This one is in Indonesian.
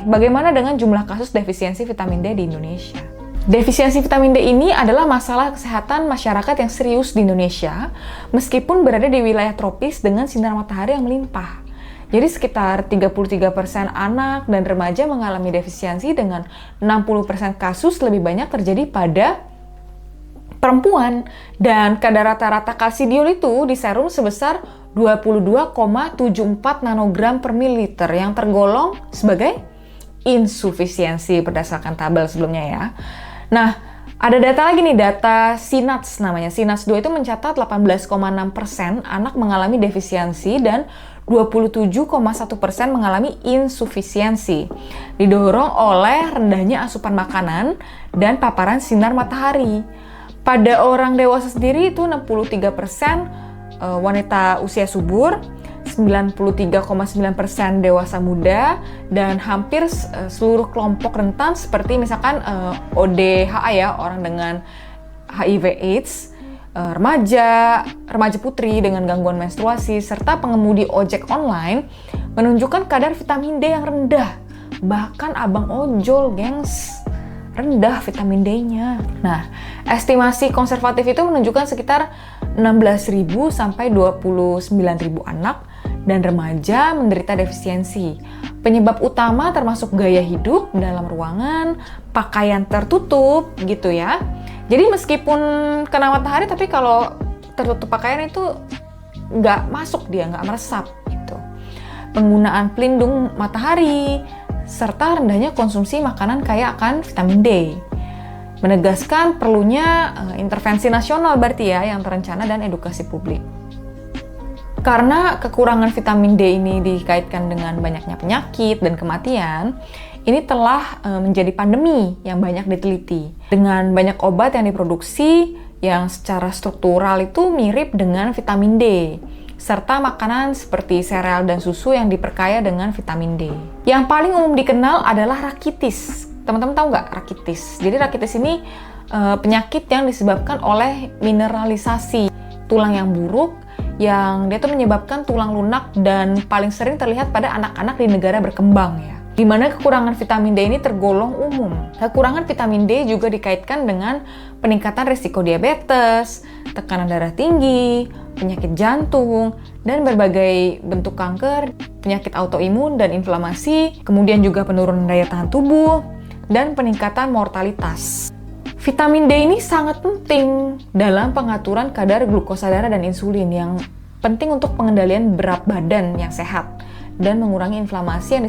bagaimana dengan jumlah kasus defisiensi vitamin D di Indonesia? Defisiensi vitamin D ini adalah masalah kesehatan masyarakat yang serius di Indonesia, meskipun berada di wilayah tropis dengan sinar matahari yang melimpah. Jadi sekitar 33% anak dan remaja mengalami defisiensi dengan 60% kasus lebih banyak terjadi pada perempuan. Dan kadar rata-rata kalsidiol itu di serum sebesar 22,74 nanogram per mililiter yang tergolong sebagai insufisiensi berdasarkan tabel sebelumnya ya. Nah, ada data lagi nih, data SINATS namanya. SINATS 2 itu mencatat 18,6% anak mengalami defisiensi dan 27,1% mengalami insufisiensi. Didorong oleh rendahnya asupan makanan dan paparan sinar matahari. Pada orang dewasa sendiri itu 63% wanita usia subur, 93,9% dewasa muda, dan hampir seluruh kelompok rentan seperti misalkan ODHA ya, orang dengan HIV/AIDS, remaja putri dengan gangguan menstruasi, serta pengemudi ojek online menunjukkan kadar vitamin D yang rendah. Bahkan abang ojol, gengs, rendah vitamin D-nya. Nah, estimasi konservatif itu menunjukkan sekitar 16.000 sampai 29.000 anak dan remaja menderita defisiensi. Penyebab utama termasuk gaya hidup dalam ruangan, pakaian tertutup gitu ya. Jadi meskipun kena matahari, tapi kalau tertutup pakaian itu nggak masuk dia, nggak meresap gitu. Penggunaan pelindung matahari, serta rendahnya konsumsi makanan kaya akan vitamin D. Menegaskan perlunya intervensi nasional berarti ya, yang terencana dan edukasi publik. Karena kekurangan vitamin D ini dikaitkan dengan banyaknya penyakit dan kematian, ini telah menjadi pandemi yang banyak diteliti. Dengan banyak obat yang diproduksi yang secara struktural itu mirip dengan vitamin D, serta makanan seperti sereal dan susu yang diperkaya dengan vitamin D. Yang paling umum dikenal adalah rakitis. Teman-teman tahu nggak rakitis? Jadi rakitis ini penyakit yang disebabkan oleh mineralisasi tulang yang buruk, yang dia tuh menyebabkan tulang lunak dan paling sering terlihat pada anak-anak di negara berkembang ya. Di mana kekurangan vitamin D ini tergolong umum. Kekurangan vitamin D juga dikaitkan dengan peningkatan risiko diabetes, tekanan darah tinggi, penyakit jantung, dan berbagai bentuk kanker, penyakit autoimun dan inflamasi, kemudian juga penurunan daya tahan tubuh, dan peningkatan mortalitas. Vitamin D ini sangat penting dalam pengaturan kadar glukosa darah dan insulin yang penting untuk pengendalian berat badan yang sehat dan mengurangi inflamasi yang